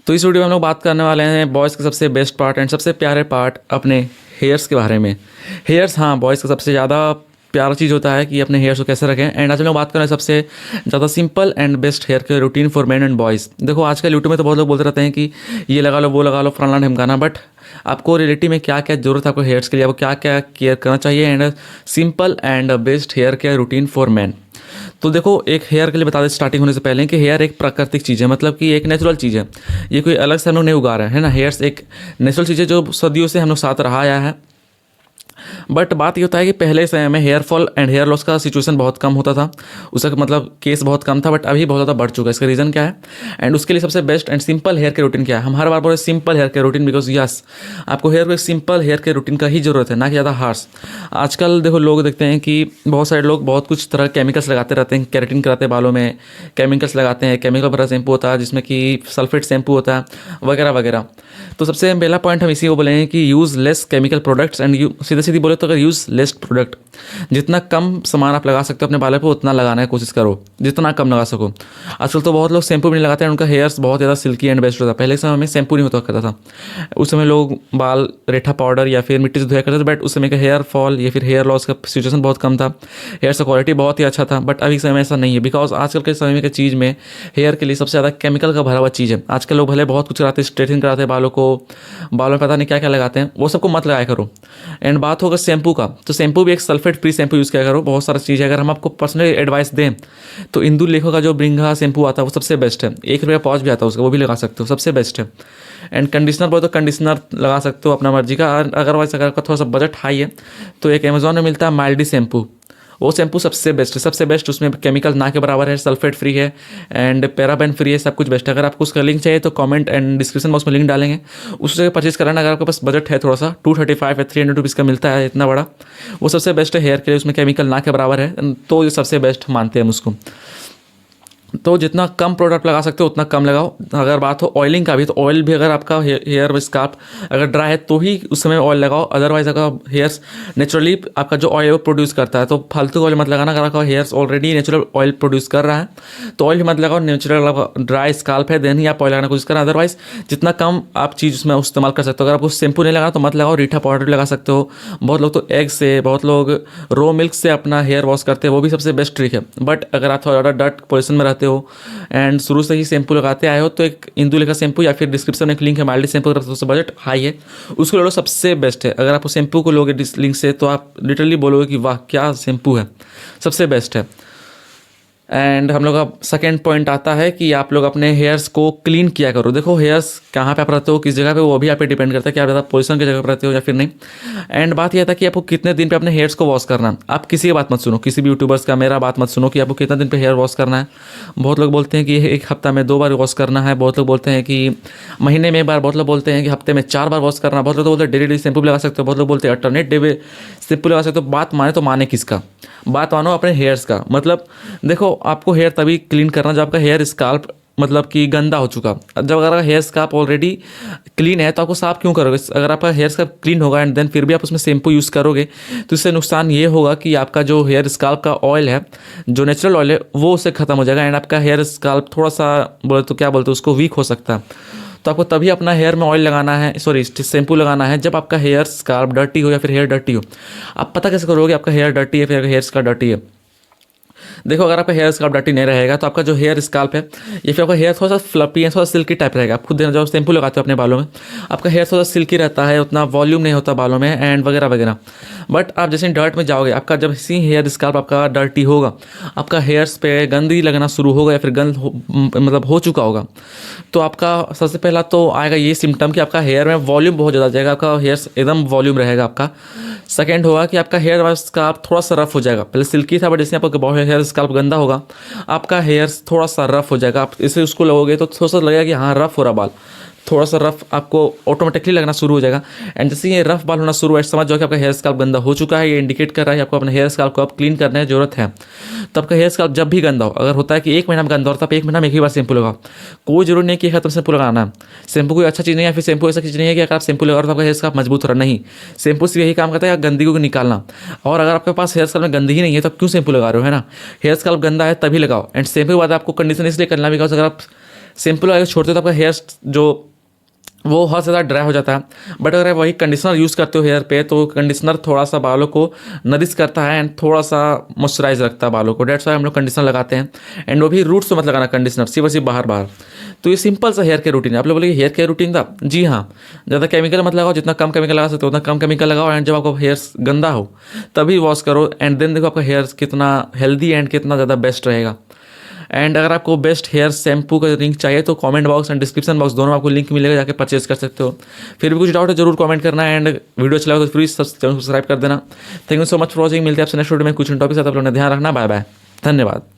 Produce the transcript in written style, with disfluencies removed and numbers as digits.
तो इस वीडियो में हम लोग बात करने वाले हैं बॉयज़ के सबसे बेस्ट पार्ट एंड सबसे प्यारे पार्ट अपने हेयर्स के बारे में। हेयर्स, हाँ, बॉयज़ का सबसे ज़्यादा प्यारा चीज़ होता है कि अपने हेयर्स को कैसे रखें। एंड आज हम लोग बात करें सबसे ज़्यादा simple and best hair care routine for men and boys. देखो आजकल यूट्यूब में तो बहुत लोग बोलते रहते हैं कि ये लगा लो, वो लगा लो, फलाना ढिमकाना, बट आपको रियलिटी में क्या क्या ज़रूरत है आपको हेयर्स के लिए, आपको क्या क्या केयर करना चाहिए and simple and best hair care routine for man. तो देखो, एक हेयर के लिए बता दें स्टार्टिंग होने से पहले कि हेयर एक प्राकृतिक चीज़ है, मतलब कि एक नेचुरल चीज़ है। ये कोई अलग से हम लोग नहीं उगा रहे हैं, है ना। हेयर्स एक नेचुरल चीज़ है जो सदियों से हम लोग साथ रहा आया है। बट बात ये होता है कि पहले समय में hair fall and hair loss का सिचुएशन बहुत कम होता था, उसका मतलब केस बहुत कम था, बट अभी बहुत ज़्यादा बढ़ चुका है। इसका रीज़न क्या है एंड उसके लिए सबसे बेस्ट एंड सिंपल हेयर के रूटीन क्या है। हम हर बार बोले सिंपल हेयर के रूटीन, बिकॉज यस, आपको हेयर को एक सिंपल हेयर के रूटीन का ही ज़रूरत है, ना कि ज़्यादा हार्श। आजकल देखो लोग देखते हैं कि बहुत सारे लोग बहुत कुछ तरह केमिकल्स लगाते रहते हैं, केराटिन कराते हैं बालों में, केमिकल्स लगाते हैं, केमिकल भरा शैम्पू होता है जिसमें कि सल्फेट शैम्पू होता है वगैरह वगैरह। तो सबसे पहला पॉइंट हम इसी को बोलेंगे कि use less chemical products and सीधे सीधी बोले तो अगर यूज़ लेस प्रोडक्ट, जितना कम सामान आप लगा सकते हो अपने बालों पे उतना लगाने की कोशिश करो, जितना कम लगा सको। आजकल तो बहुत लोग शैम्पू भी नहीं लगाते हैं, उनका हेयर्स बहुत ज़्यादा सिल्की एंड बेस्ट होता है। पहले के समय में शैम्पू नहीं होता करता था, उस समय लोग बाल रेठा पाउडर या फिर मिट्टी से धोया करते थे, बट उस समय का हेयर फॉल या फिर हेयर लॉस का सिचुएशन बहुत कम था, हेयर का क्वालिटी बहुत ही अच्छा था। बट अभी समय में ऐसा नहीं है, बिकॉज आजकल के समय के चीज़ में हेयर के लिए सबसे ज़्यादा केमिकल का भरा हुआ चीज़ है। आजकल लोग भले बहुत कुछ कराते हैं, स्ट्रेटनिंग कराते हैं बालों को, बालों में पता नहीं क्या क्या लगाते हैं, वो सबको मत लगाया करो। एंड बात होगा शैम्पू का, तो शैम्पू भी एक सल्फेट फ्री शैम्पू यूज़ किया करो। बहुत सारा चीज़ है, अगर हम आपको पर्सनली एडवाइस दें तो इंदु लेखो का जो ब्रिंगा शैम्पू आता है वो सबसे बेस्ट है। ₹1 पाउच भी आता है उसका, वो भी लगा सकते हो, सबसे बेस्ट है। एंड कंडीशनर बोले तो कंडीशनर लगा सकते हो अपना मर्जी का। अदरवाइज अगर आपका थोड़ा सा बजट हाई है तो एक अमेजोन में मिलता है माइल्डी शैम्पू, वो शैम्पू सबसे बेस्ट है, सबसे बेस्ट। उसमें केमिकल ना के बराबर है, सल्फेट फ्री है एंड पैराबेन फ्री है, सब कुछ बेस्ट है। अगर आपको उसका लिंक चाहिए तो कमेंट एंड डिस्क्रिप्शन बॉक्स में लिंक डालेंगे, उससे परचेज कराना। अगर आपके पास बजट है थोड़ा सा, 235 या 300 रुपीज़ का मिलता है इतना बड़ा, वो सबसे बेस्ट है हेयर के लिए। उसमें केमिकल ना के बराबर है, तो ये सबसे बेस्ट मानते हैं हम उसको। तो जितना कम प्रोडक्ट लगा सकते हो उतना कम लगाओ। अगर बात हो ऑयलिंग का भी, तो ऑयल भी अगर आपका हेयर स्काल्प अगर ड्राई है तो ही उस समय ऑयल लगाओ। अदरवाइज अगर हेयर्स नेचुरली आपका जो ऑयल प्रोड्यूस करता है तो फालतू ऑयल मत लगाना। अगर आपका hairs already natural oil produce कर रहा है तो ऑयल ही मत लगाओ। नेचुरल ड्राई स्काल्प है देन ही आप ऑयल लगाने की कोशिश करें। अदरवाइज जितना कम आप चीज़ उसमें इस्तेमाल कर सकते हो। अगर आपको शैम्पू नहीं लगाना तो मत लगाओ, रीठा पाउडर भी लगा सकते हो। बहुत लोग तो एग से, बहुत लोग रो मिल्क से अपना हेयर वॉश करते हैं, वो भी सबसे बेस्ट ट्रिक है। बट अगर आप थोड़ा ज़्यादा डर्ट पोल्यूशन में रहते हो एंड शुरू से ही शैम्पू लगाते आए हो तो एक इंदु लेखा शैम्पू या फिर डिस्क्रिप्शन में एक लिंक है माइल्डी शैम्पू, अगर सबसे बजट हाई है उसको ले लो, सबसे बेस्ट है। अगर आप शैम्पू को लोगे लिंक से तो आप लिटरली बोलोगे कि वाह क्या शैम्पू है, सबसे बेस्ट है। एंड हम लोग का सेकेंड पॉइंट आता है कि आप लोग अपने हेयर्स को क्लीन किया करो। देखो हेयर्स कहाँ पे आप रहते हो, किस जगह पे, वो भी आप पे डिपेंड करता है कि आप ज़्यादा पोजीशन की जगह पर रहते हो या फिर नहीं। एंड बात यह था कि आपको कितने दिन पे अपने हेयर्स को वॉश करना है। आप किसी की बात मत सुनो, किसी भी यूट्यूबर्स का मेरा बात मत सुनो कि आपको कितना दिन पे हेयर वॉश करना है। बहुत लोग बोलते हैं कि एक हफ्ता में 2 बार वॉश करना है, बहुत लोग बोलते हैं कि महीने में 1 बार, बहुत लोग बोलते हैं कि हफ्ते में 4 बार वॉश करना, बहुत लोग तो बोलते हैं डेली डेली शैम्पू लगा सकते हो, बहुत लोग बोलते हैं अल्टरनेट डे शैम्पू लगा सकते हो। बात माने तो माने किसका, बात मानो अपने हेयर्स का। मतलब देखो आपको हेयर तभी क्लीन करना जब आपका हेयर स्काल्प मतलब कि गंदा हो चुका। जब अगर हेयर स्काल्प ऑलरेडी क्लीन है तो आपको साफ क्यों करोगे। अगर आपका हेयर स्काल्प क्लीन होगा एंड देन फिर भी आप उसमें शैम्पू यूज़ करोगे तो इससे नुकसान ये होगा कि आपका जो हेयर स्काल्प का ऑयल है, जो नेचुरल ऑयल है, वो उससे ख़त्म हो जाएगा एंड आपका हेयर स्काल्प थोड़ा सा बोले तो क्या बोलते हैं उसको, वीक हो सकता है। तो आपको तभी अपना हेयर में ऑयल लगाना है, सॉरी शैम्पू लगाना है, जब आपका हेयर स्काल्प डर्टी हो या फिर हेयर डर्टी हो। आप पता कैसे करोगे आपका हेयर डर्टी है फिर हेयर स्काल्प डर्टी है। देखो अगर आपका हेयर स्काल्प डर्टी नहीं रहेगा तो आपका जो हेयर स्काल्प है या फिर आपका हेयर थोड़ा सा फ्लपी है, थोड़ा सिल्की टाइप रहेगा। आप खुद देखना, जब शैम्पू लगाते हो अपने बालों में आपका हेयर थोड़ा सिल्की रहता है, उतना वॉल्यूम नहीं होता बालों में एंड वगैरह वगैरह। बट आप जैसे डर्ट में जाओगे, आपका जब इसी हेयर स्काल्प आपका डर्टी होगा, आपका हेयर्स पे गंदगी लगना शुरू होगा या फिर मतलब हो चुका होगा, तो आपका सबसे पहला तो आएगा ये सिम्टम कि आपका हेयर में वॉल्यूम बहुत ज़्यादा जाएगा, आपका हेयर एकदम वॉल्यूम रहेगा आपका। सेकेंड होगा कि आपका हेयर स्काल्प थोड़ा सा रफ हो जाएगा। पहले सिल्की था बट जैसे आपका हेयर स्काल्प गंदा होगा आपका हेयर थोड़ा सा रफ हो जाएगा। आप इसे उसको लगोगे तो थोड़ा सा लगेगा कि हाँ रफ हो रहा बाल, थोड़ा सा रफ आपको ऑटोमेटिकली लगना शुरू हो जाएगा। एंड जैसे ये रफ बाल होना शुरू है समझ जाओ कि आपका हेयर स्काल्प गंदा हो चुका है। ये इंडिकेट कर रहा है आपको अपने हेयर स्काल्प को अब क्लीन करने की जरूरत है। तो आपका हेयर स्काल्प जब भी गंदा हो, अगर होता है कि 1 महीना में गंदा होता है, 1 महीना में एक ही बार शैम्पू लगाओ। कोई जरूरी नहीं कि खत्म शैम्पू लगाना है। शैम्पू कोई अच्छा चीज़ नहीं है, फिर शैम्पू ऐसा चीज़ नहीं है कि अगर आप शैम्पू लगा रहे हो तो आपका हेयर स्काल्प मजबूत हो रहा नहीं। शैम्पू सिर्फ यही काम करता है गंदगी को निकालना। और अगर आपके पास हेयर स्काल्प में गंदगी नहीं है तो आप क्यों शैम्पू लगा रहे हो, है ना। हेयर स्काल्प गंदा है तभी लगाओ। एंड शैम्पू के बाद आपको कंडीशन इसलिए करना बिकॉज अगर आप सिंपल अगर छोड़ते हो तो आपका हेयर जो वो बहुत ज़्यादा ड्राई हो जाता है। बट अगर आप वही कंडीशनर यूज़ करते हो हेयर पे, तो कंडीशनर थोड़ा सा बालों को नरिश करता है एंड थोड़ा सा मॉइस्चराइज रखता है बालों को। डेट्स वाई हम लोग कंडीशनर लगाते हैं। एंड वो भी रूट्स तो मत लगाना कंडीशनर, सिर्फ और सिर्फ बाहर बाहर। तो ये सिंपल सा हेयर केयर रूटीन है। आप लोग बोले हेयर केयर रूटीन था, जी हाँ, ज़्यादा केमिकल मत लगाओ, जितना कम केमिकल लगा सकते हो उतना कम केमिकल लगाओ। एंड जब आपका हेयर गंदा हो तभी वॉश करो, एंड देन देखो आपका हेयर कितना हेल्दी एंड कितना ज़्यादा बेस्ट रहेगा। एंड अगर आपको बेस्ट हेयर शैम्पू का लिंक चाहिए तो comment box and description box दोनों में आपको लिंक मिलेगा, जाके परचेज कर सकते हो। फिर भी कुछ डाउट है जरूर कमेंट करना है, एंड वीडियो अच्छा लगा तो प्लीज सब्सक्राइब कर देना। Thank you so much for watching. मिलते हैं आपसे नेक्स्ट वीडियो में कुछ टॉपिक साथ। आप लोगों ने ध्यान रखना। बाय बाय, धन्यवाद।